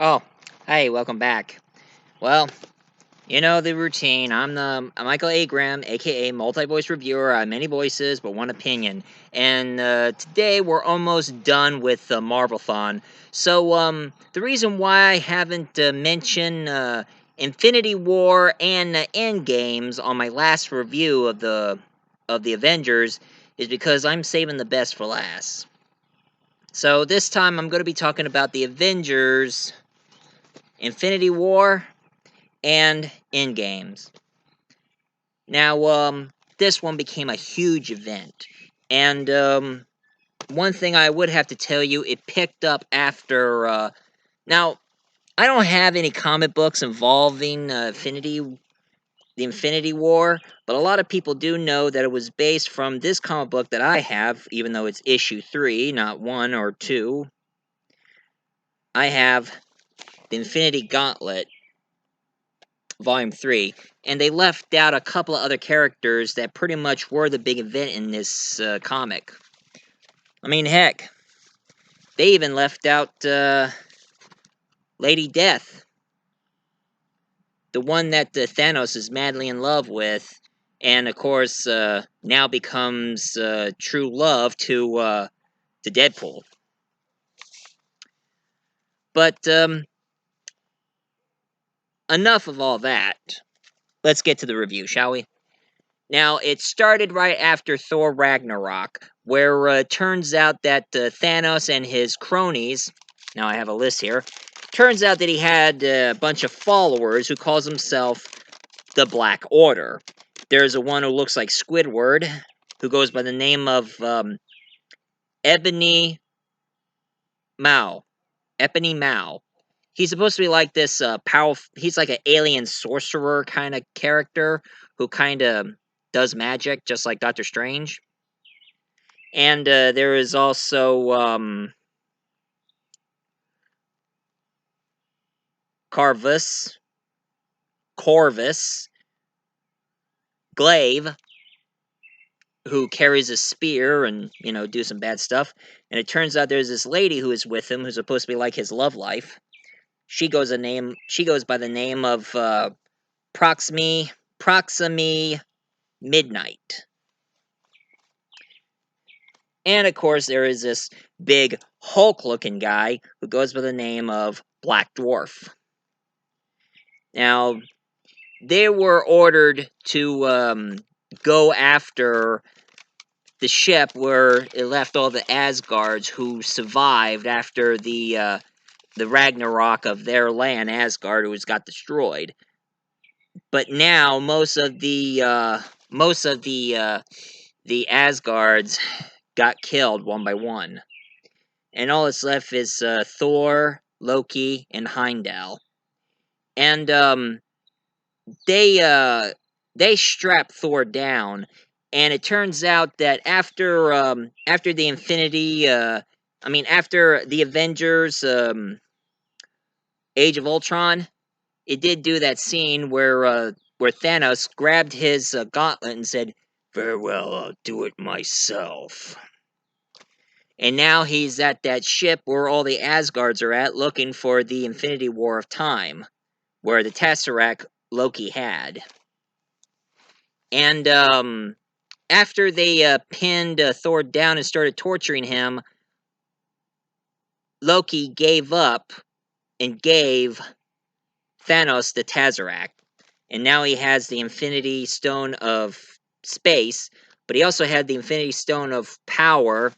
Oh, hey, welcome back. Well, you know the routine. I'm Michael A. Graham, aka multi-voice reviewer. I have many voices, but one opinion. And today we're almost done with the Marvel-thon. So, the reason why I haven't mentioned Infinity War and Endgames on my last review of the Avengers is because I'm saving the best for last. So this time I'm going to be talking about the Avengers, Infinity War, and Endgames. Now, this one became a huge event, and one thing I would have to tell you, it picked up after. Now, I don't have any comic books involving the Infinity War, but a lot of people do know that it was based from this comic book that I have, even though it's issue 3, not 1 or 2. I have the Infinity Gauntlet, Volume 3, and they left out a couple of other characters that pretty much were the big event in this comic. I mean, heck, they even left out Lady Death, the one that Thanos is madly in love with, and of course now becomes true love to Deadpool. But enough of all that. Let's get to the review, shall we? Now, it started right after Thor Ragnarok, where it turns out that Thanos and his cronies, now I have a list here, turns out that he had a bunch of followers who calls himself the Black Order. There's a one who looks like Squidward, who goes by the name of Ebony Mao. Ebony Mao. He's supposed to be like this powerful, he's like an alien sorcerer kind of character who kind of does magic, just like Doctor Strange. And there is also Carvus, Corvus, Glaive, who carries a spear and, do some bad stuff. And it turns out there's this lady who is with him who's supposed to be like his love life. She goes by the name of Proximy Midnight. And of course, there is this big Hulk-looking guy who goes by the name of Black Dwarf. Now, they were ordered to go after the ship where it left all the Asgards who survived after the Ragnarok of their land, Asgard, who got destroyed. But now the Asgards got killed one by one, and all that's left is Thor, Loki, and Heimdall. And they strap Thor down, and it turns out that after the after the Avengers Age of Ultron, it did do that scene where Thanos grabbed his gauntlet and said, "Very well, I'll do it myself." And now he's at that ship where all the Asgards are at, looking for the Infinity War of Time, where the Tesseract Loki had. And after they pinned Thor down and started torturing him, Loki gave up and gave Thanos the Tesseract. And now he has the Infinity Stone of Space, but he also had the Infinity Stone of Power,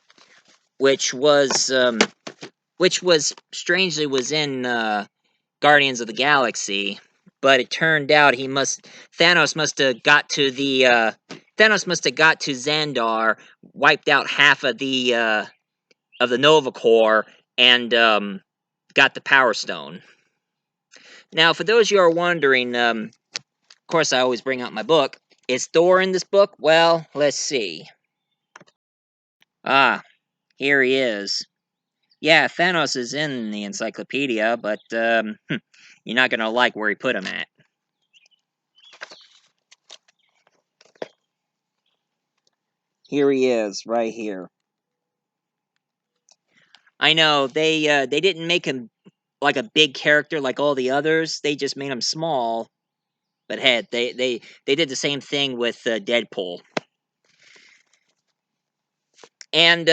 which was strangely was in Guardians of the Galaxy. But it turned out Thanos must have got to Xandar, wiped out half of the Nova Corps, and got the Power Stone. Now, for those you are wondering, of course I always bring out my book. Is Thor in this book? Well, let's see. Ah, here he is. Yeah, Thanos is in the encyclopedia, but you're not gonna like where he put him at. Here he is, right here. I know they didn't make him like a big character like all the others. They just made him small. But head, they did the same thing with Deadpool. And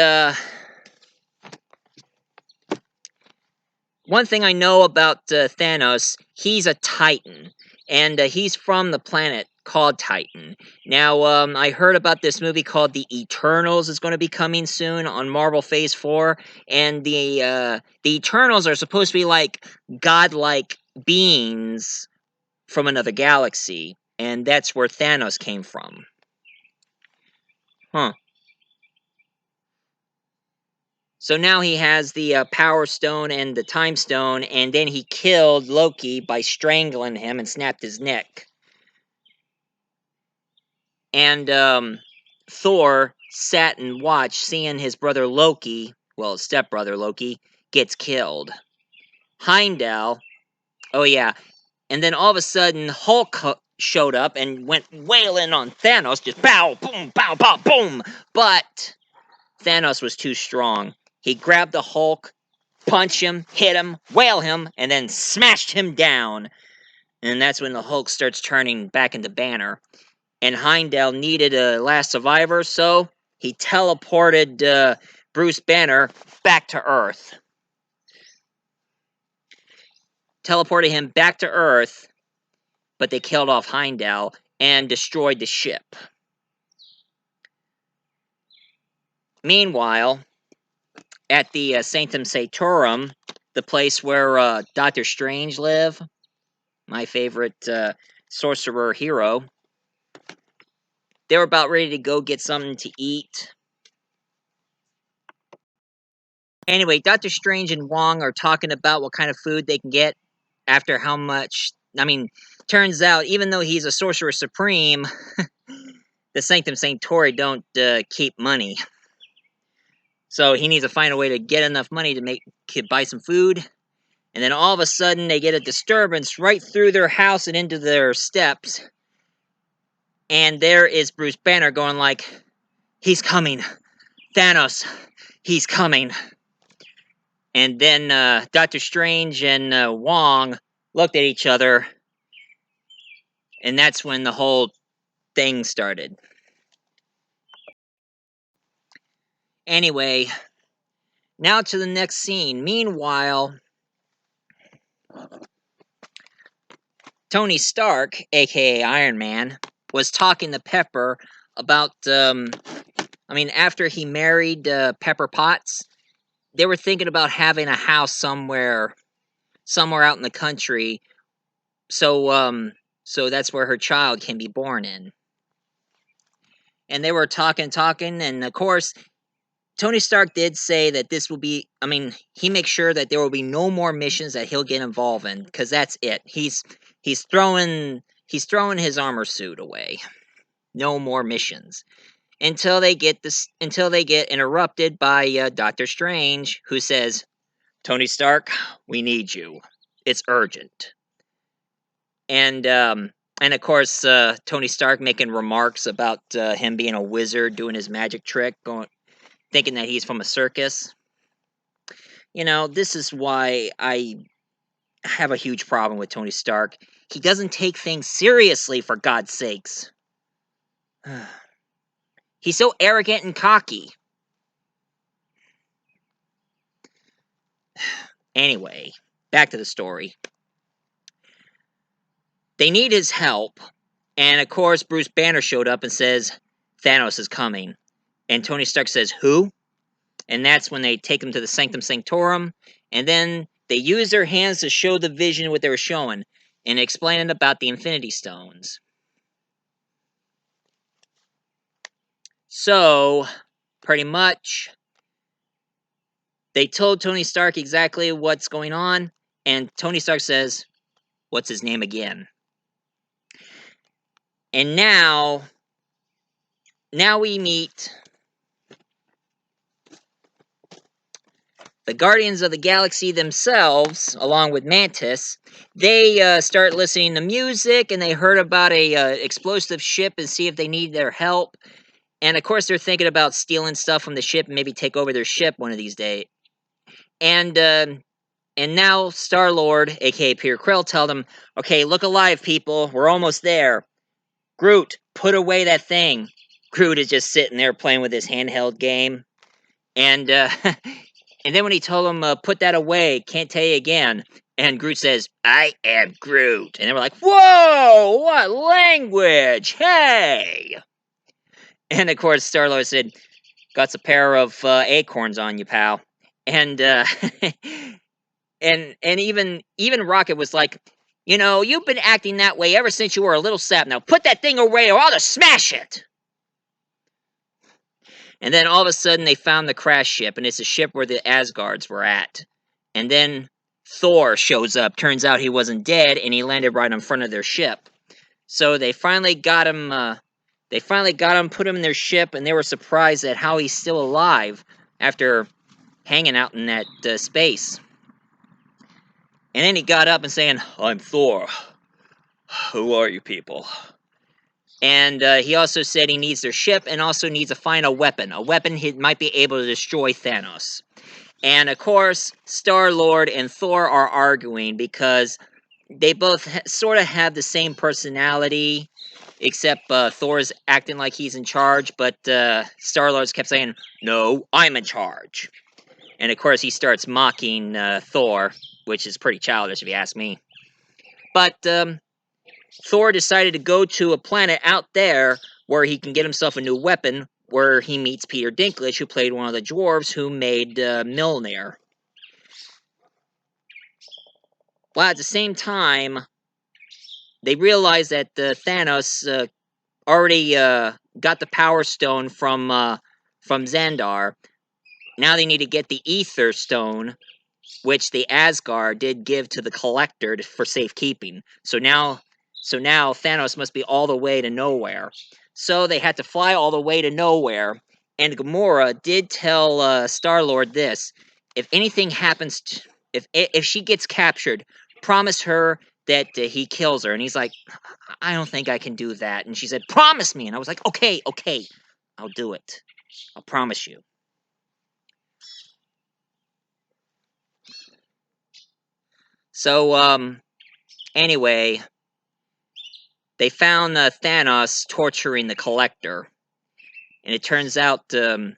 one thing I know about Thanos, he's a Titan, and he's from the planet called Titan. Now, I heard about this movie called The Eternals is going to be coming soon on Marvel Phase 4, and the Eternals are supposed to be like godlike beings from another galaxy, and that's where Thanos came from. Huh. So now he has the Power Stone and the Time Stone, and then he killed Loki by strangling him and snapped his neck. And Thor sat and watched, seeing his brother Loki, well, his stepbrother Loki, gets killed. Heimdall, oh yeah, and then all of a sudden Hulk showed up and went wailing on Thanos, just bow, boom, bow, bow, boom. But Thanos was too strong. He grabbed the Hulk, punched him, hit him, wail him, and then smashed him down. And that's when the Hulk starts turning back into Banner. And Heimdall needed a last survivor, so he teleported Bruce Banner back to Earth. Teleported him back to Earth, but they killed off Heimdall and destroyed the ship. Meanwhile, at the Sanctum Sanctorum, the place where Doctor Strange live, my favorite sorcerer hero, they were about ready to go get something to eat. Anyway, Doctor Strange and Wong are talking about what kind of food they can get after how much. I mean, turns out, even though he's a sorcerer supreme, the Sanctum Sanctorum don't keep money. So he needs to find a way to get enough money to buy some food. And then all of a sudden, they get a disturbance right through their house and into their steps. And there is Bruce Banner going like, "He's coming. Thanos, he's coming." And then Doctor Strange and Wong looked at each other. And that's when the whole thing started. Anyway, now to the next scene. Meanwhile, Tony Stark, aka Iron Man, was talking to Pepper about, after he married Pepper Potts, they were thinking about having a house somewhere out in the country, so that's where her child can be born in. And they were talking, and of course, Tony Stark did say that this will be, he makes sure that there will be no more missions that he'll get involved in, because that's it. He's throwing his armor suit away. No more missions. Until they get interrupted by Doctor Strange, who says, "Tony Stark, we need you. It's urgent." And of course, Tony Stark making remarks about him being a wizard, doing his magic trick, thinking that he's from a circus. This is why I have a huge problem with Tony Stark. He doesn't take things seriously, for God's sakes. He's so arrogant and cocky. Anyway, back to the story. They need his help, and of course, Bruce Banner showed up and says, "Thanos is coming." And Tony Stark says, "Who?" And that's when they take him to the Sanctum Sanctorum, and then they use their hands to show the Vision what they were showing, and explaining about the Infinity Stones. So, pretty much, they told Tony Stark exactly what's going on, and Tony Stark says, "What's his name again?" And now we meet the Guardians of the Galaxy themselves, along with Mantis. They start listening to music, and they heard about a explosive ship and see if they need their help. And of course, they're thinking about stealing stuff from the ship and maybe take over their ship one of these days. And And now Star-Lord, aka Peter Krill, tell them, okay, look alive, people. We're almost there. Groot, put away that thing. Groot is just sitting there playing with his handheld game. And and then when he told him, put that away, can't tell you again. And Groot says, I am Groot. And they were like, whoa, what language? Hey! And of course, Star-Lord said, got a pair of acorns on you, pal. And and even Rocket was like, you know, you've been acting that way ever since you were a little sap. Now put that thing away or I'll just smash it. And then all of a sudden they found the crash ship, and it's a ship where the Asgards were at. And then Thor shows up. Turns out he wasn't dead, and he landed right in front of their ship. So they finally got him. Put him in their ship, and they were surprised at how he's still alive after hanging out in that space. And then he got up and saying, "I'm Thor. Who are you people?" And he also said he needs their ship and also needs to find a weapon he might be able to destroy Thanos. And of course, Star-Lord and Thor are arguing because they both sort of have the same personality, except Thor's acting like he's in charge, but Star-Lord's kept saying, no, I'm in charge. And of course, he starts mocking Thor, which is pretty childish if you ask me. But Thor decided to go to a planet out there where he can get himself a new weapon, where he meets Peter Dinklage, who played one of the dwarves who made Mjolnir. Well, at the same time, they realize that Thanos already got the Power Stone from Xandar. Now they need to get the Ether Stone, which the Asgard did give to the Collector for safekeeping. So now Thanos must be all the way to nowhere. So they had to fly all the way to nowhere. And Gamora did tell Star-Lord this: if anything happens, if she gets captured, promise her that he kills her. And he's like, I don't think I can do that. And she said, promise me. And I was like, okay, I'll do it. I'll promise you. So, anyway, they found Thanos torturing the Collector. And it turns out, and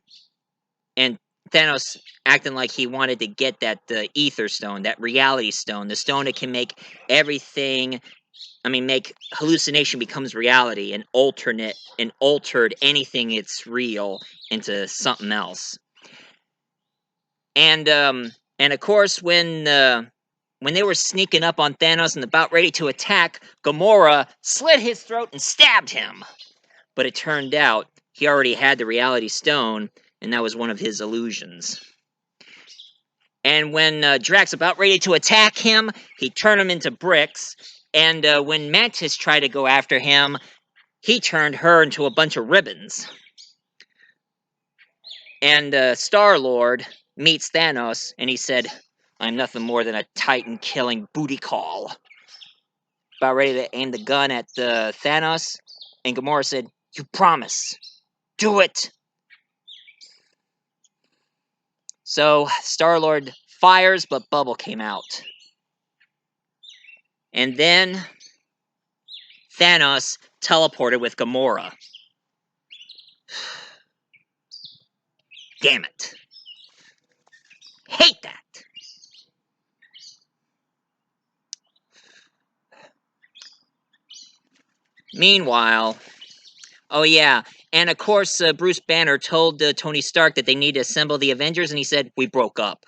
Thanos acting like he wanted to get that Ether Stone, that Reality Stone, the stone that can make everything, make hallucination becomes reality and altered anything it's real into something else. And of course, when they were sneaking up on Thanos and about ready to attack, Gamora slit his throat and stabbed him. But it turned out he already had the Reality Stone, and that was one of his illusions. And when Drax about ready to attack him, he turned him into bricks. And when Mantis tried to go after him, he turned her into a bunch of ribbons. And Star-Lord meets Thanos, and he said, I'm nothing more than a Titan-killing booty call. About ready to aim the gun at Thanos, and Gamora said, you promise. Do it! So Star-Lord fires, but bubble came out. And then Thanos teleported with Gamora. Damn it. Hate that. Meanwhile, oh yeah, and of course Bruce Banner told Tony Stark that they need to assemble the Avengers, and he said, we broke up.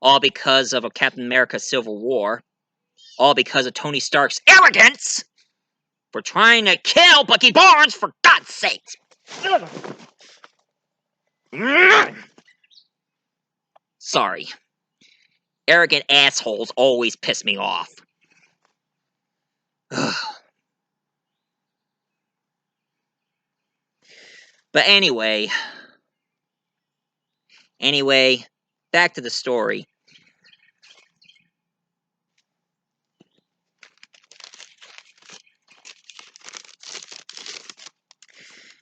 All because of a Captain America Civil War. All because of Tony Stark's arrogance for trying to kill Bucky Barnes, for God's sakes. Sorry. Arrogant assholes always piss me off. But anyway, back to the story.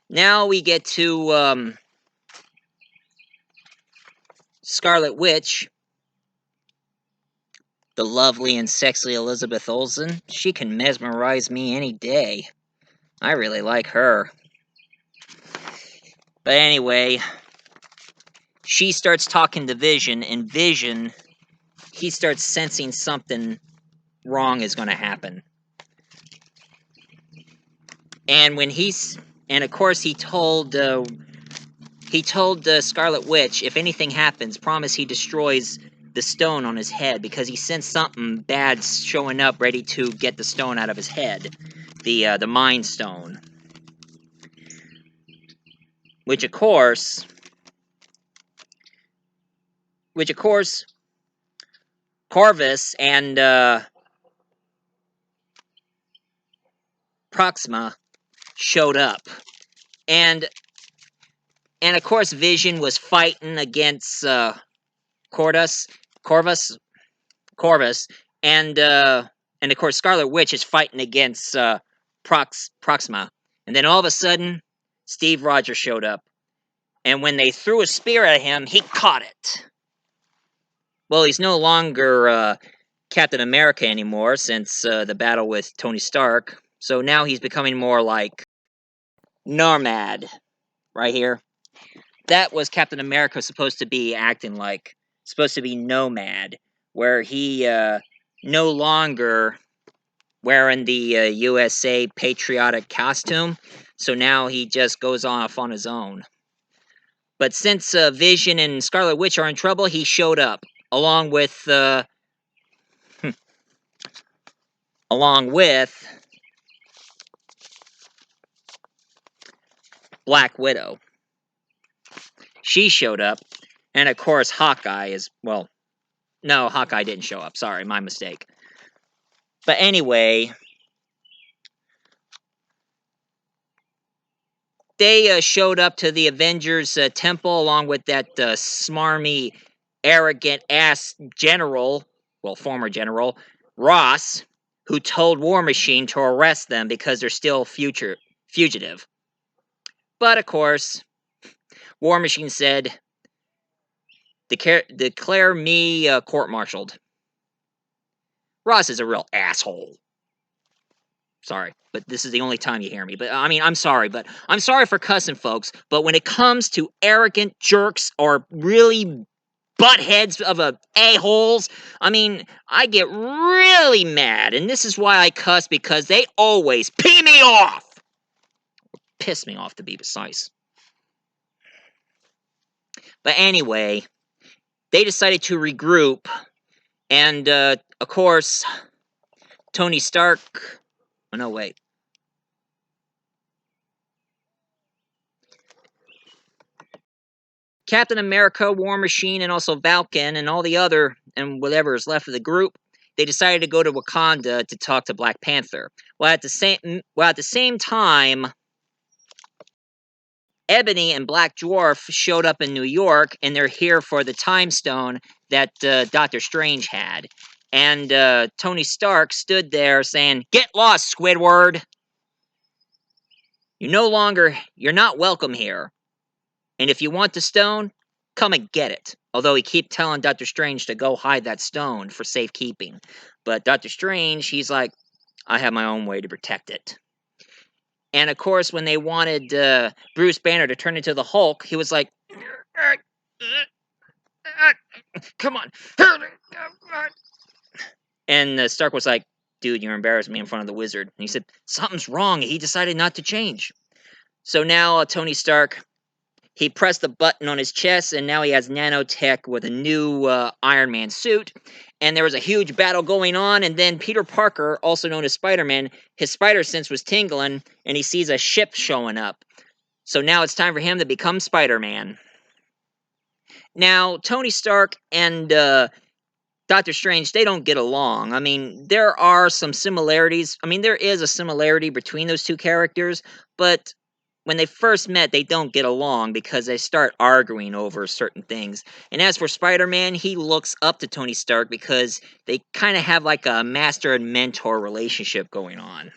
Now we get to Scarlet Witch The lovely and sexy Elizabeth Olsen. She can mesmerize me any day. I really like her. But anyway, she starts talking to Vision, and Vision, he starts sensing something wrong is going to happen. And when and of course he told Scarlet Witch, if anything happens, promise he destroys the stone on his head, because he sensed something bad showing up, ready to get the stone out of his head, the Mind Stone, which of course, Corvus and Proxima showed up, and of course Vision was fighting against Corvus, Corvus, Corvus, and of course Scarlet Witch is fighting against Proxima, and then all of a sudden Steve Rogers showed up, and when they threw a spear at him, he caught it. Well, he's no longer Captain America anymore since the battle with Tony Stark, so now he's becoming more like Nomad, right here. That was Captain America supposed to be acting like, supposed to be Nomad, where he no longer wearing the USA patriotic costume, so now he just goes off on his own. But since Vision and Scarlet Witch are in trouble, he showed up along with along with Black Widow. She showed up, and of course Hawkeye is, well, no, Hawkeye didn't show up. Sorry, my mistake. But anyway, they showed up to the Avengers temple along with that smarmy, arrogant ass general, well, former general, Ross, who told War Machine to arrest them because they're still fugitive. But of course, War Machine said, declare me court-martialed. Ross is a real asshole. Sorry, but this is the only time you hear me. But I mean, I'm sorry for cussing, folks. But when it comes to arrogant jerks or really buttheads of a-holes, I mean, I get really mad. And this is why I cuss, because they always pee me off. Piss me off, to be precise. But anyway, they decided to regroup. And, of course, Tony Stark... Oh, no, wait. Captain America, War Machine, and also Falcon, and all the other, and whatever is left of the group, they decided to go to Wakanda to talk to Black Panther. While at the same time, Ebony and Black Dwarf showed up in New York, and they're here for the Time Stone that Doctor Strange had. And Tony Stark stood there saying, "Get lost, Squidward! You're not welcome here. And if you want the stone, come and get it." Although he keep telling Doctor Strange to go hide that stone for safekeeping. But Doctor Strange, he's like, I have my own way to protect it. And of course, when they wanted Bruce Banner to turn into the Hulk, he was like, come on. And Stark was like, dude, you're embarrassing me in front of the wizard. And he said, something's wrong. He decided not to change. So now Tony Stark, he pressed the button on his chest, and now he has nanotech with a new Iron Man suit. And there was a huge battle going on, and then Peter Parker, also known as Spider-Man, his spider sense was tingling, and he sees a ship showing up. So now it's time for him to become Spider-Man. Now, Tony Stark and Doctor Strange, they don't get along. I mean, there are some similarities. I mean, there is a similarity between those two characters, but when they first met, they don't get along because they start arguing over certain things. And as for Spider-Man, he looks up to Tony Stark because they kind of have like a master and mentor relationship going on.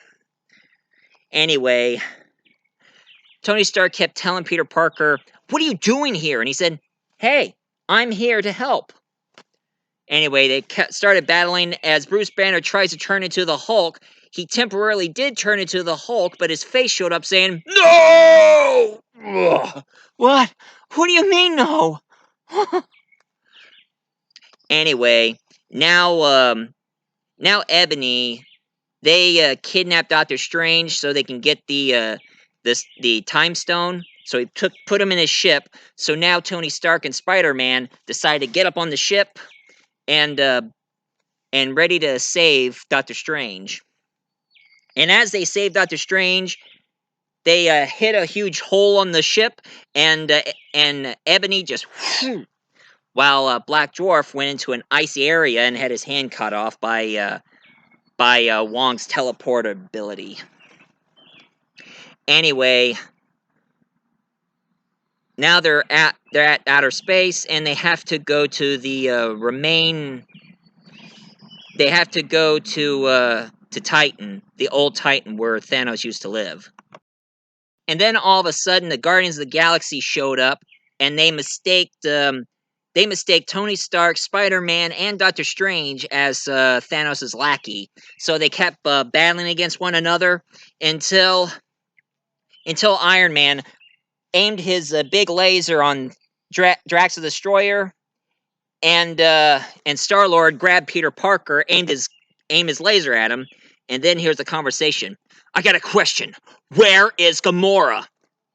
Anyway, Tony Stark kept telling Peter Parker, "What are you doing here?" And he said, "Hey, I'm here to help." Anyway, they started battling as Bruce Banner tries to turn into the Hulk. He temporarily did turn into the Hulk, but his face showed up saying, "No!" Ugh. What? What do you mean, no? Anyway, now Ebony, they kidnapped Doctor Strange so they can get the Time Stone. So he put him in his ship. So now Tony Stark and Spider-Man decide to get up on the ship and ready to save Doctor Strange. And as they save Doctor Strange, they hit a huge hole on the ship, and Ebony just while Black Dwarf went into an icy area and had his hand cut off by Wong's teleport ability. Anyway, now they're at outer space, and they have to go to the remain. They have to go to Titan, the old Titan where Thanos used to live. And then all of a sudden, the Guardians of the Galaxy showed up, and they mistake Tony Stark, Spider-Man, and Doctor Strange as Thanos' lackey. So they kept battling against one another until Iron Man aimed his big laser on Drax the Destroyer, and Star-Lord grabbed Peter Parker, aimed his laser at him, and then here's the conversation. I got a question. Where is Gamora?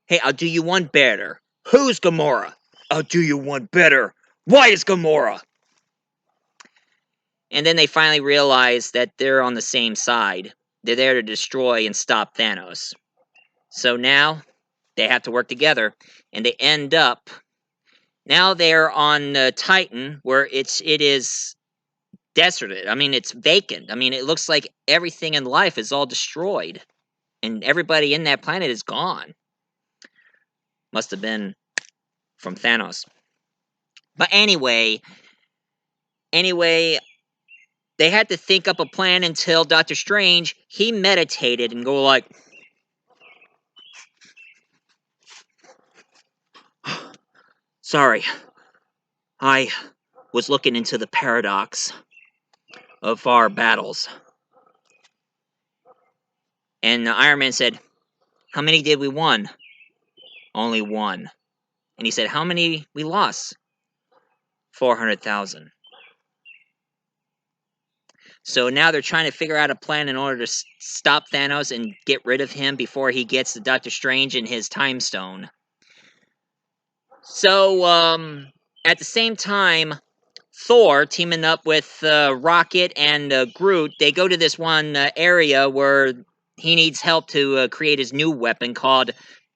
Hey, I'll do you one better. Who's Gamora? I'll do you one better. Why is Gamora? And then they finally realize that they're on the same side. They're there to destroy and stop Thanos. So now they have to work together, and they end up. Now they're on Titan, where it is deserted. I mean, it's vacant. I mean, it looks like everything in life is all destroyed, and everybody in that planet is gone. Must have been from Thanos. But anyway, they had to think up a plan until Doctor Strange, he meditated and go like, sorry, I was looking into the paradox of our battles. And Iron Man said, how many did we won? Only one. And he said, how many we lost? 400,000. So now they're trying to figure out a plan in order to stop Thanos and get rid of him before he gets to Doctor Strange and his Time Stone. So, at the same time, Thor, teaming up with Rocket and Groot, they go to this one area where he needs help to create his new weapon called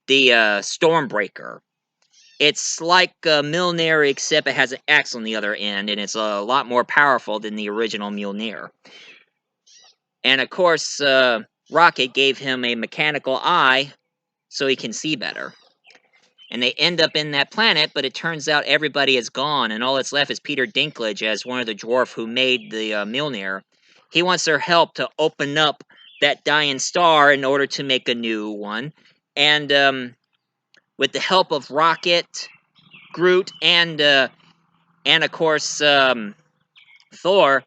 the Stormbreaker. It's like Mjolnir, except it has an X on the other end, and it's a lot more powerful than the original Mjolnir. And of course, Rocket gave him a mechanical eye so he can see better. And they end up in that planet, but it turns out everybody is gone, and all that's left is Peter Dinklage as one of the dwarf who made the Mjolnir. He wants their help to open up that dying star in order to make a new one. And with the help of Rocket, Groot, and of course Thor,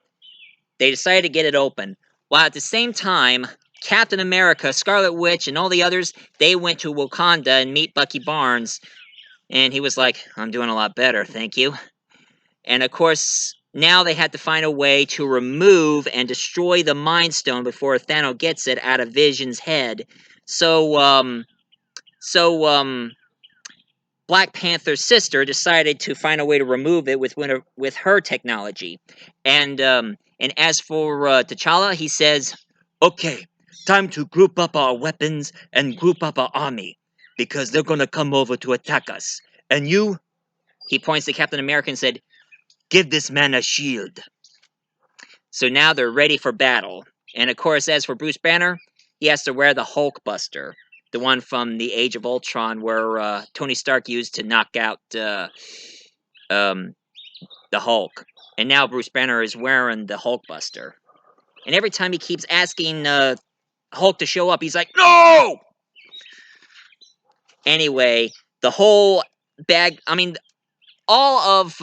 they decided to get it open. While at the same time, Captain America, Scarlet Witch, and all the others, they went to Wakanda and meet Bucky Barnes. And he was like, I'm doing a lot better, thank you. And of course, now they had to find a way to remove and destroy the Mind Stone before Thanos gets it out of Vision's head. So Black Panther's sister decided to find a way to remove it with her technology. And as for T'Challa, he says, okay, time to group up our weapons and group up our army, because they're going to come over to attack us. And you, he points to Captain America and said, give this man a shield. So now they're ready for battle. And of course, as for Bruce Banner, he has to wear the Hulk Buster, the one from the Age of Ultron where Tony Stark used to knock out the Hulk. And now Bruce Banner is wearing the Hulk Buster. And every time he keeps asking Hulk to show up, he's like, no! Anyway, the whole bag, I mean, all of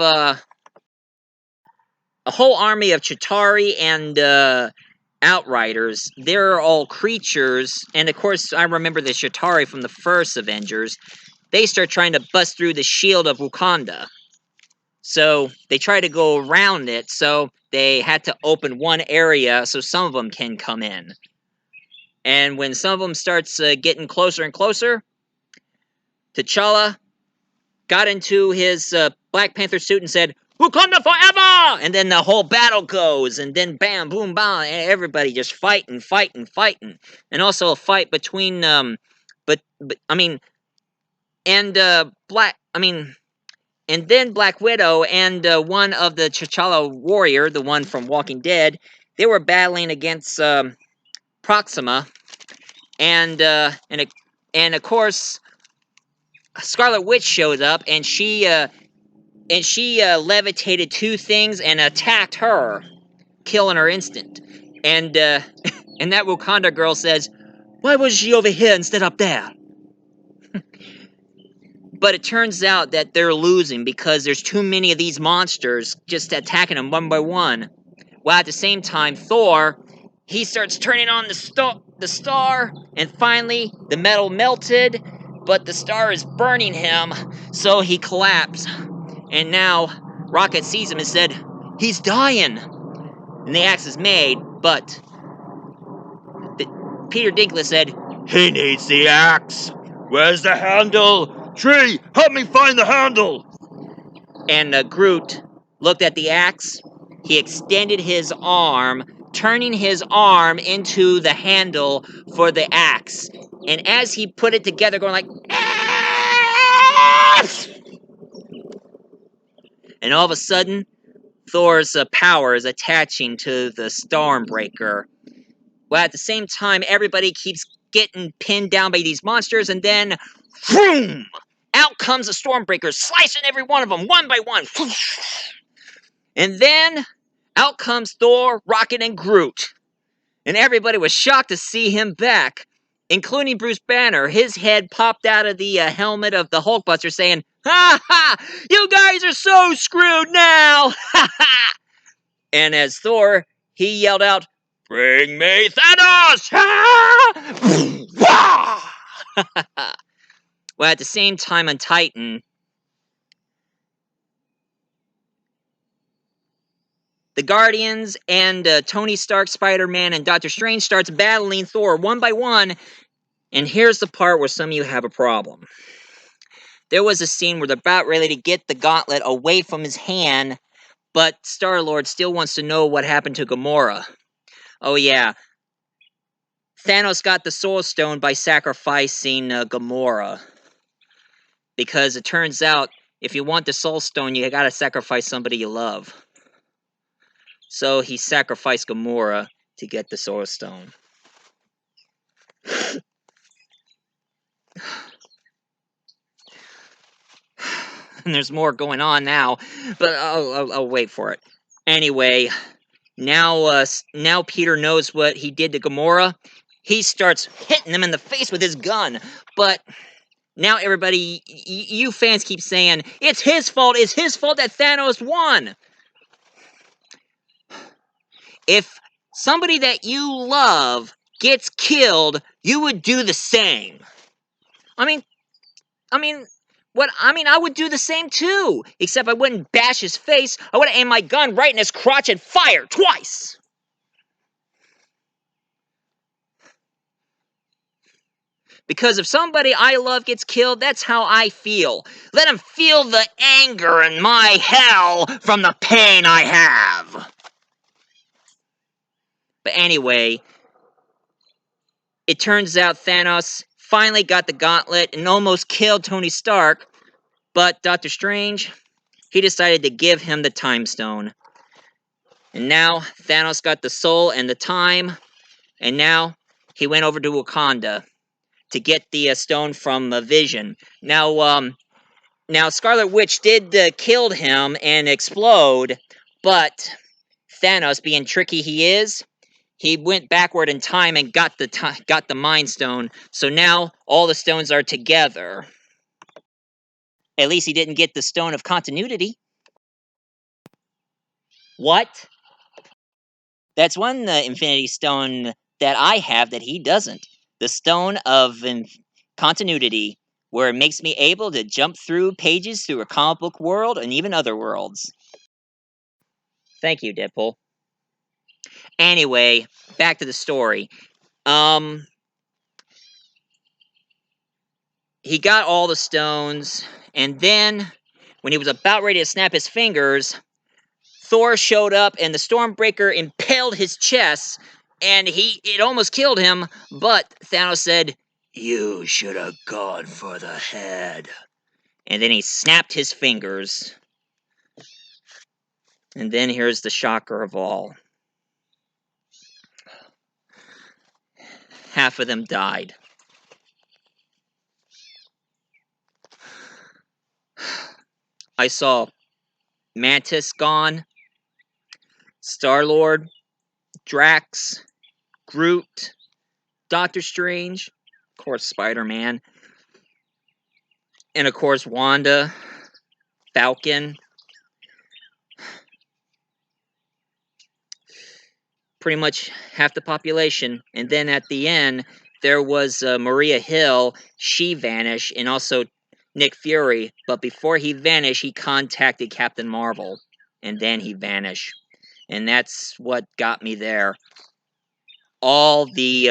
a whole army of Chitauri and Outriders. They're all creatures, and of course, I remember the Chitauri from the first Avengers. They start trying to bust through the shield of Wakanda. So they try to go around it, so they had to open one area so some of them can come in. And when some of them starts getting closer and closer, T'Challa got into his Black Panther suit and said, "Wakanda forever!" And then the whole battle goes, and then bam, boom, bam, and everybody just fighting. And also a fight between, and then Black Widow and one of the T'Challa warrior, the one from Walking Dead, they were battling against Proxima, and of course Scarlet Witch showed up, and she levitated two things and attacked her, killing her instant. And and that Wakanda girl says, "Why was she over here instead of there?" But it turns out that they're losing because there's too many of these monsters just attacking them one by one. While at the same time, Thor, he starts turning on the star, and finally the metal melted, but the star is burning him, so he collapsed. And now Rocket sees him and said, "He's dying." And the axe is made, but Peter Dinklage said, "He needs the axe. Where's the handle? Tree, help me find the handle." And Groot looked at the axe. He extended his arm, turning his arm into the handle for the axe. And as he put it together, going like, "Axe!" And all of a sudden, Thor's power is attaching to the Stormbreaker. Well, at the same time, everybody keeps getting pinned down by these monsters, and then, boom! Out comes the Stormbreaker, slicing every one of them, one by one. And then, out comes Thor, Rocket, and Groot. And everybody was shocked to see him back, including Bruce Banner. His head popped out of the helmet of the Hulkbuster saying, "Ha ha! You guys are so screwed now! Ha ha!" And as Thor, he yelled out, "Bring me Thanos!" Well, at the same time on Titan, the Guardians and Tony Stark, Spider-Man, and Doctor Strange starts battling Thor one by one. And here's the part where some of you have a problem. There was a scene where they're about ready to get the gauntlet away from his hand, but Star-Lord still wants to know what happened to Gamora. Oh yeah, Thanos got the Soul Stone by sacrificing Gamora. Because it turns out, if you want the Soul Stone, you gotta sacrifice somebody you love. So he sacrificed Gamora to get the Soul Stone. And there's more going on now, but I'll wait for it. Anyway, now Peter knows what he did to Gamora. He starts hitting him in the face with his gun, but now everybody, you fans keep saying, it's his fault that Thanos won. If somebody that you love gets killed, you would do the same. I mean, I would do the same too, except I wouldn't bash his face. I would aim my gun right in his crotch and fire twice. Because if somebody I love gets killed, that's how I feel. Let him feel the anger and my hell from the pain I have. But anyway, it turns out Thanos finally got the gauntlet and almost killed Tony Stark, but Doctor Strange, he decided to give him the Time Stone. And now Thanos got the soul and the time, and now he went over to Wakanda to get the stone from Vision. Now Scarlet Witch did kill him and explode, but Thanos, being tricky he is, he went backward in time and got the Mind Stone. So now all the stones are together. At least he didn't get the Stone of Continuity. What? That's one Infinity Stone that I have that he doesn't. The Stone of Continuity, where it makes me able to jump through pages through a comic book world and even other worlds. Thank you, Deadpool. Anyway, back to the story. Um, he got all the stones, and then when he was about ready to snap his fingers, Thor showed up and the Stormbreaker impaled his chest and it almost killed him, but Thanos said, "You should have gone for the head." And then he snapped his fingers. And then here's the shocker of all. Half of them died. I saw Mantis gone, Star-Lord, Drax, Groot, Doctor Strange, of course Spider-Man, and of course Wanda, Falcon. Pretty much half the population. And then at the end, there was Maria Hill. She vanished, and also Nick Fury. But before he vanished, he contacted Captain Marvel, and then he vanished. And that's what got me there. All the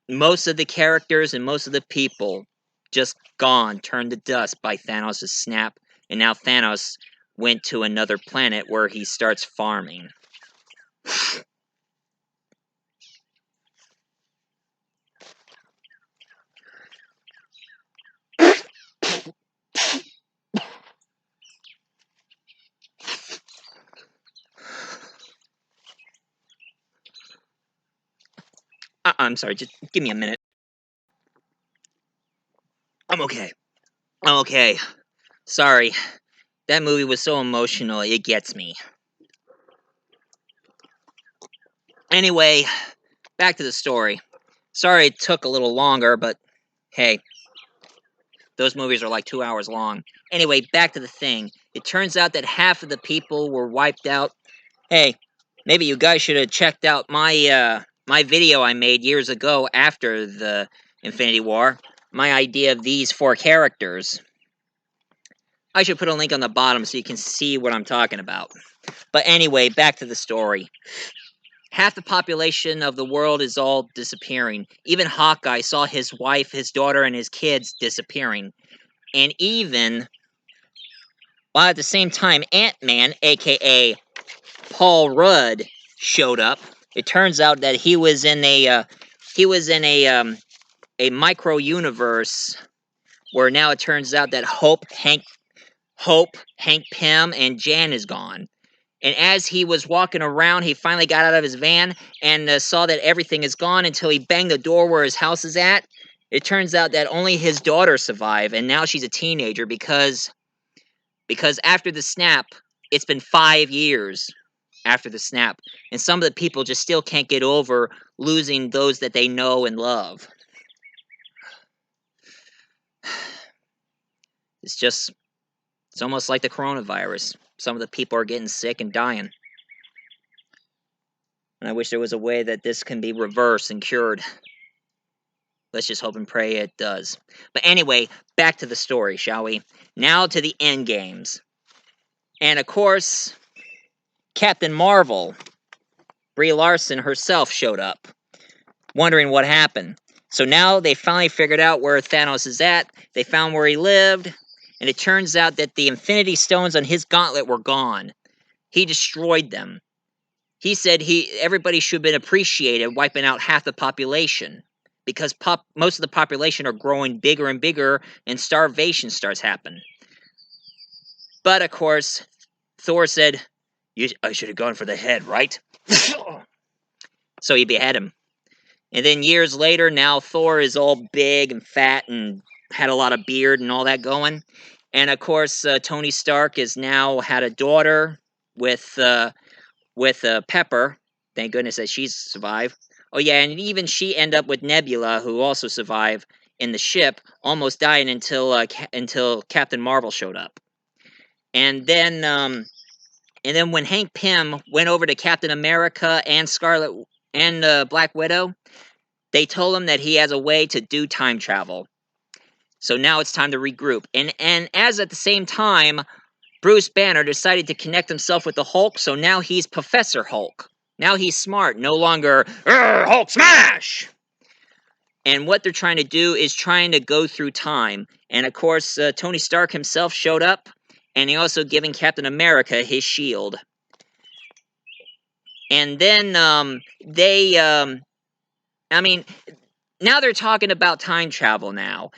most of the characters and most of the people just gone, turned to dust by Thanos' snap. And now Thanos went to another planet where he starts farming. I'm sorry, just give me a minute. I'm okay. I'm okay. Sorry. That movie was so emotional, it gets me. Anyway, back to the story. Sorry it took a little longer, but hey, those movies are like 2 hours long. Anyway, back to the thing. It turns out that half of the people were wiped out. Hey, maybe you guys should have checked out my video I made years ago after the Infinity War. My idea of these 4 characters. I should put a link on the bottom so you can see what I'm talking about. But anyway, back to the story. Half the population of the world is all disappearing. Even Hawkeye saw his wife, his daughter, and his kids disappearing. And even, while at the same time, Ant-Man, aka Paul Rudd, showed up. It turns out that he was in a micro universe where now it turns out that Hank Pym, and Jan is gone. And as he was walking around, he finally got out of his van and saw that everything is gone until he banged the door where his house is at. It turns out that only his daughter survived, and now she's a teenager because after the snap, it's been 5 years after the snap, and some of the people just still can't get over losing those that they know and love. It's almost like the coronavirus. Some of the people are getting sick and dying. And I wish there was a way that this can be reversed and cured. Let's just hope and pray it does. But anyway, back to the story, shall we? Now to the end games. And of course, Captain Marvel, Brie Larson herself, showed up, wondering what happened. So now they finally figured out where Thanos is at. They found where he lived. And it turns out that the Infinity Stones on his gauntlet were gone. He destroyed them. He said everybody should have been appreciated wiping out half the population because most of the population are growing bigger and bigger and starvation starts happening. But of course, Thor said, I should have gone for the head, right? So he beheaded him. And then years later, now Thor is all big and fat and had a lot of beard and all that going. And of course, Tony Stark has now had a daughter with Pepper. Thank goodness that she's survived. Oh yeah, and even she ended up with Nebula, who also survived in the ship, almost dying until Captain Marvel showed up. And then And then when Hank Pym went over to Captain America and Scarlet and Black Widow, they told him that he has a way to do time travel. So now it's time to regroup. And as at the same time, Bruce Banner decided to connect himself with the Hulk, so now he's Professor Hulk. Now he's smart, no longer Hulk smash! And what they're trying to do is trying to go through time. And of course, Tony Stark himself showed up, and he also giving Captain America his shield. And then I mean, now they're talking about time travel now.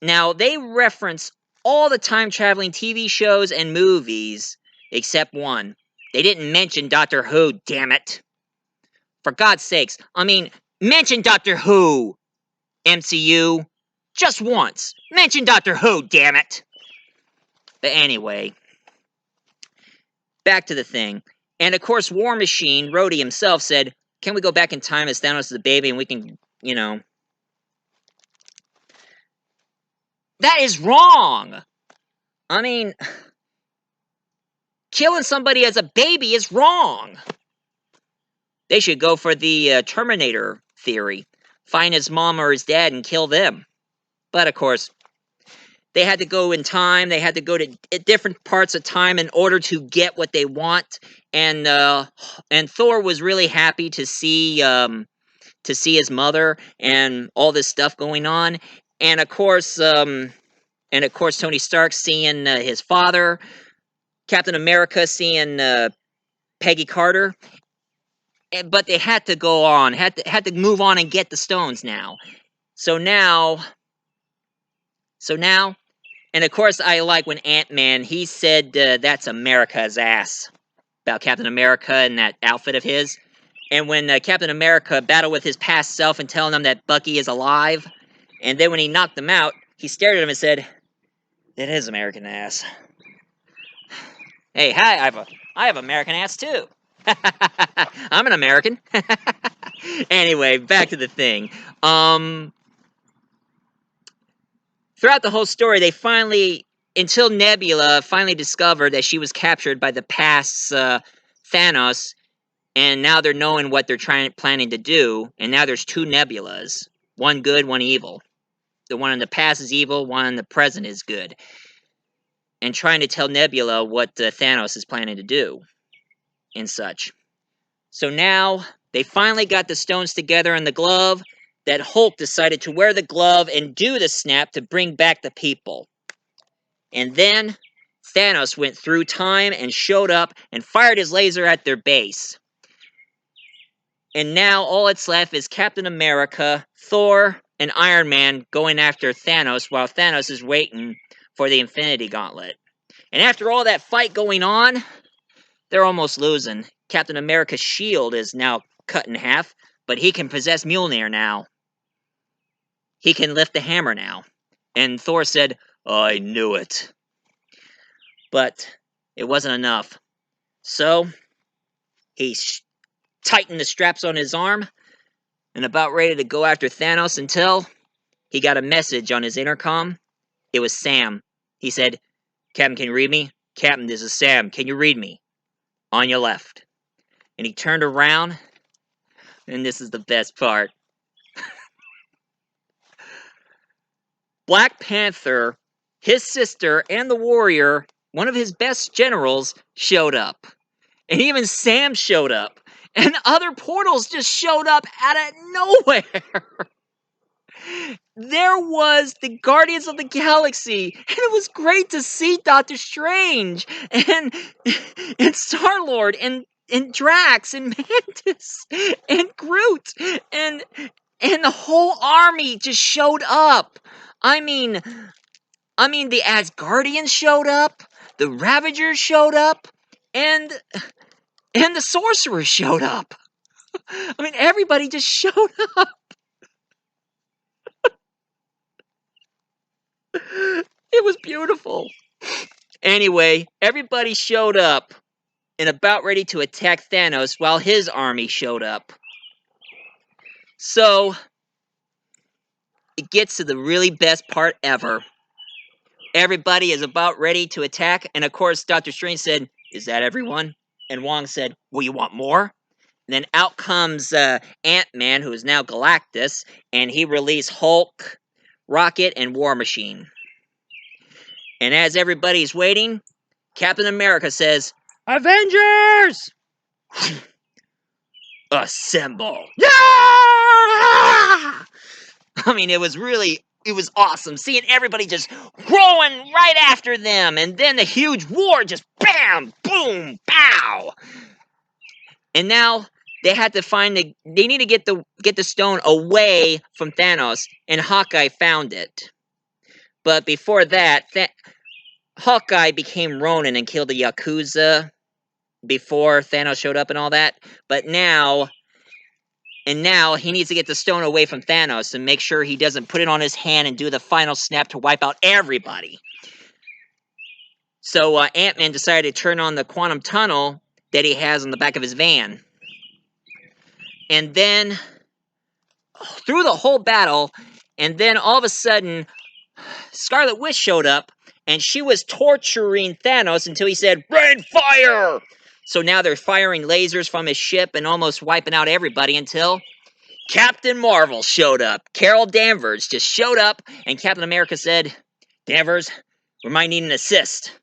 Now, they reference all the time traveling TV shows and movies except one. They didn't mention Doctor Who, damn it. For God's sakes, I mean, mention Doctor Who, MCU. Just once. Mention Doctor Who, damn it. But anyway, back to the thing. And of course, War Machine, Rhodey himself, said, can we go back in time as Thanos is a baby and we can, you know. That is wrong! I mean, killing somebody as a baby is wrong! They should go for the Terminator theory. Find his mom or his dad and kill them. But of course, they had to go in time. They had to go to different parts of time in order to get what they want. And Thor was really happy to see his mother and all this stuff going on. And of course, Tony Stark seeing his father, Captain America seeing Peggy Carter. But they had to go on, had to move on and get the stones now. So now, and of course I like when Ant-Man, he said that's America's ass about Captain America and that outfit of his. And when Captain America battled with his past self and telling him that Bucky is alive, and then when he knocked him out, he stared at him and said, "It is American ass." Hey, hi, I have American ass too. I'm an American. Anyway, back to the thing. Throughout the whole story, they finally, until Nebula finally discovered that she was captured by the past's Thanos, and now they're knowing what they're planning to do, and now there's two Nebulas. One good, one evil. The one in the past is evil, one in the present is good. And trying to tell Nebula what Thanos is planning to do, and such. So now, they finally got the stones together in the glove, that Hulk decided to wear the glove and do the snap to bring back the people. And then, Thanos went through time and showed up and fired his laser at their base. And now, all that's left is Captain America, Thor, and Iron Man going after Thanos while Thanos is waiting for the Infinity Gauntlet. And after all that fight going on, they're almost losing. Captain America's shield is now cut in half, but he can possess Mjolnir now. He can lift the hammer now. And Thor said, "I knew it." But it wasn't enough. So, he tightened the straps on his arm and about ready to go after Thanos until he got a message on his intercom. It was Sam. He said, "Captain, can you read me? Captain, this is Sam. Can you read me? On your left." And he turned around, and this is the best part. Black Panther, his sister, and the Warrior, one of his best generals, showed up. And even Sam showed up. And other portals just showed up out of nowhere. There was the Guardians of the Galaxy, and it was great to see Doctor Strange, and Star-Lord, and Drax, and Mantis, and Groot, and the whole army just showed up. I mean, the Asgardians showed up, the Ravagers showed up, and the Sorcerers showed up. I mean, everybody just showed up. It was beautiful. Anyway, everybody showed up and about ready to attack Thanos while his army showed up. So, it gets to the really best part ever. Everybody is about ready to attack, and of course, Doctor Strange said, Is that everyone? And Wong said, well, you want more? And then out comes Ant-Man, who is now Galactus, and he released Hulk, Rocket, and War Machine. And as everybody's waiting, Captain America says, Avengers! Assemble! Yeah! I mean, it was awesome seeing everybody just growing right after them, and then the huge war just bam, boom, pow! And now they had to they need to get the stone away from Thanos, and Hawkeye found it. But before that, Hawkeye became Ronin and killed the Yakuza before Thanos showed up and all that. But now he needs to get the stone away from Thanos and make sure he doesn't put it on his hand and do the final snap to wipe out everybody. So Ant-Man decided to turn on the quantum tunnel that he has on the back of his van. And then, through the whole battle, and then all of a sudden, Scarlet Witch showed up, and she was torturing Thanos until he said, Rain fire! So now they're firing lasers from his ship and almost wiping out everybody until Captain Marvel showed up. Carol Danvers just showed up, and Captain America said, Danvers, we might need an assist.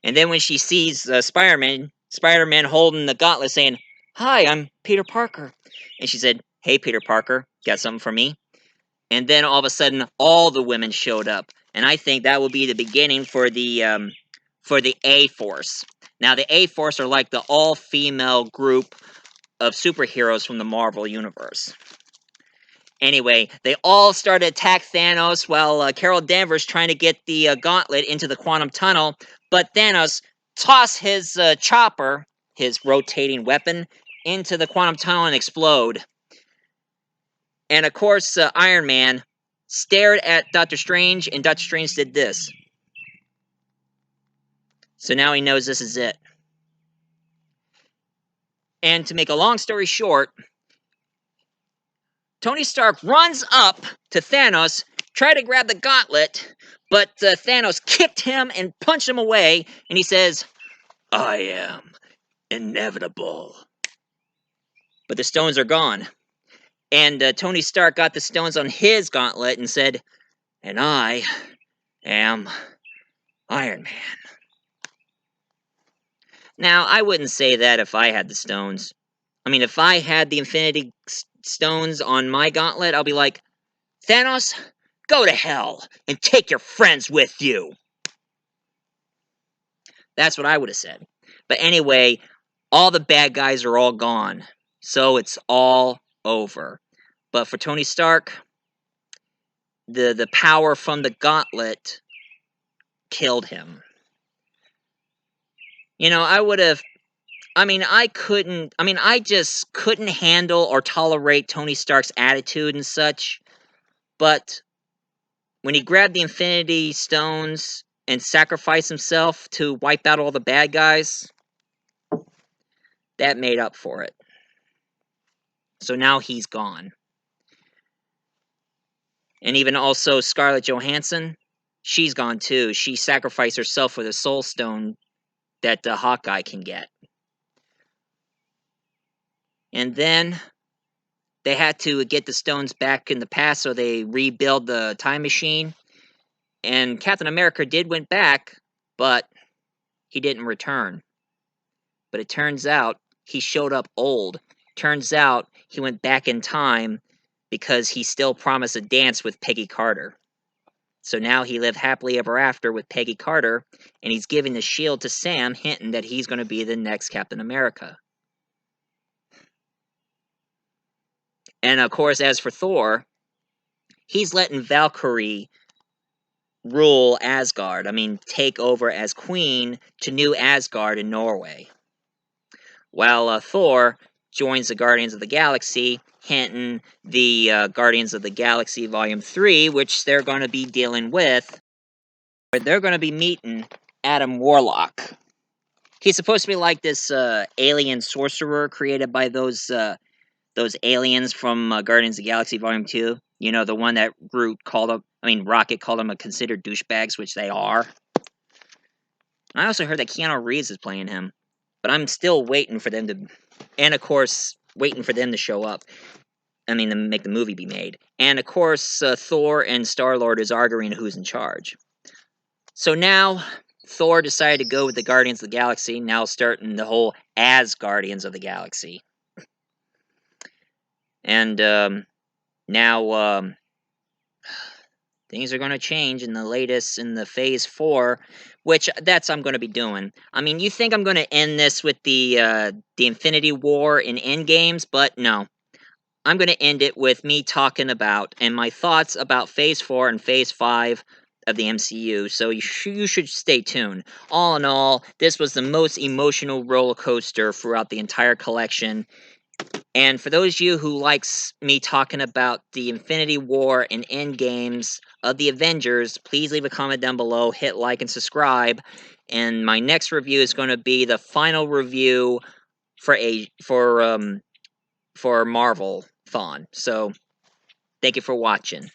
And then when she sees Spider-Man holding the gauntlet saying, Hi, I'm Peter Parker. And she said, Hey, Peter Parker, got something for me? And then all of a sudden, all the women showed up. And I think that will be the beginning for the A-Force. Now, the A-Force are like the all-female group of superheroes from the Marvel Universe. Anyway, they all start to attack Thanos while Carol Danvers trying to get the gauntlet into the quantum tunnel, but Thanos toss his chopper, his rotating weapon, into the quantum tunnel and explode. And of course, Iron Man stared at Doctor Strange, and Doctor Strange did this. So now he knows this is it. And to make a long story short, Tony Stark runs up to Thanos, tried to grab the gauntlet, but Thanos kicked him and punched him away, and he says, I am inevitable. But the stones are gone. And Tony Stark got the stones on his gauntlet and said, and I am Iron Man. Now, I wouldn't say that if I had the stones. I mean, if I had the Infinity Stones on my gauntlet, I'll be like, Thanos, go to hell and take your friends with you. That's what I would have said. But anyway, all the bad guys are all gone. So it's all over. But for Tony Stark, the power from the gauntlet killed him. You know, I just couldn't handle or tolerate Tony Stark's attitude and such. But when he grabbed the Infinity Stones and sacrificed himself to wipe out all the bad guys, that made up for it. So now he's gone. And even also Scarlett Johansson, she's gone too. She sacrificed herself for the Soul Stone that the Hawkeye can get. And then they had to get the stones back in the past, so they rebuild the time machine. And Captain America went back, but he didn't return. But it turns out he showed up old. Turns out he went back in time because he still promised a dance with Peggy Carter. So now he lived happily ever after with Peggy Carter, and he's giving the shield to Sam, hinting that he's going to be the next Captain America. And of course, as for Thor, he's letting Valkyrie rule Asgard. I mean, take over as queen to New Asgard in Norway. While Thor joins the Guardians of the Galaxy, hinting the Guardians of the Galaxy Volume 3, which they're going to be dealing with. They're going to be meeting Adam Warlock. He's supposed to be like this alien sorcerer created by those aliens from Guardians of the Galaxy Volume 2. You know, the one that Rocket called them a considered douchebags, which they are. I also heard that Keanu Reeves is playing him, but I'm still waiting for them to, and of course, waiting for them to show up. I mean, to make the movie be made. And of course, Thor and Star-Lord is arguing who's in charge. So now, Thor decided to go with the Guardians of the Galaxy, now starting the whole as Guardians of the Galaxy. And now things are going to change in the phase 4, which that's I'm going to be doing. I mean, you think I'm going to end this with the Infinity War in Endgames, but no. I'm going to end it with me talking about and my thoughts about phase 4 and phase 5 of the MCU, so you should stay tuned. All in all, this was the most emotional roller coaster throughout the entire collection. And for those of you who likes me talking about the Infinity War and Endgames of the Avengers, please leave a comment down below, hit like and subscribe. And my next review is going to be the final review for Marvel-thon. So thank you for watching.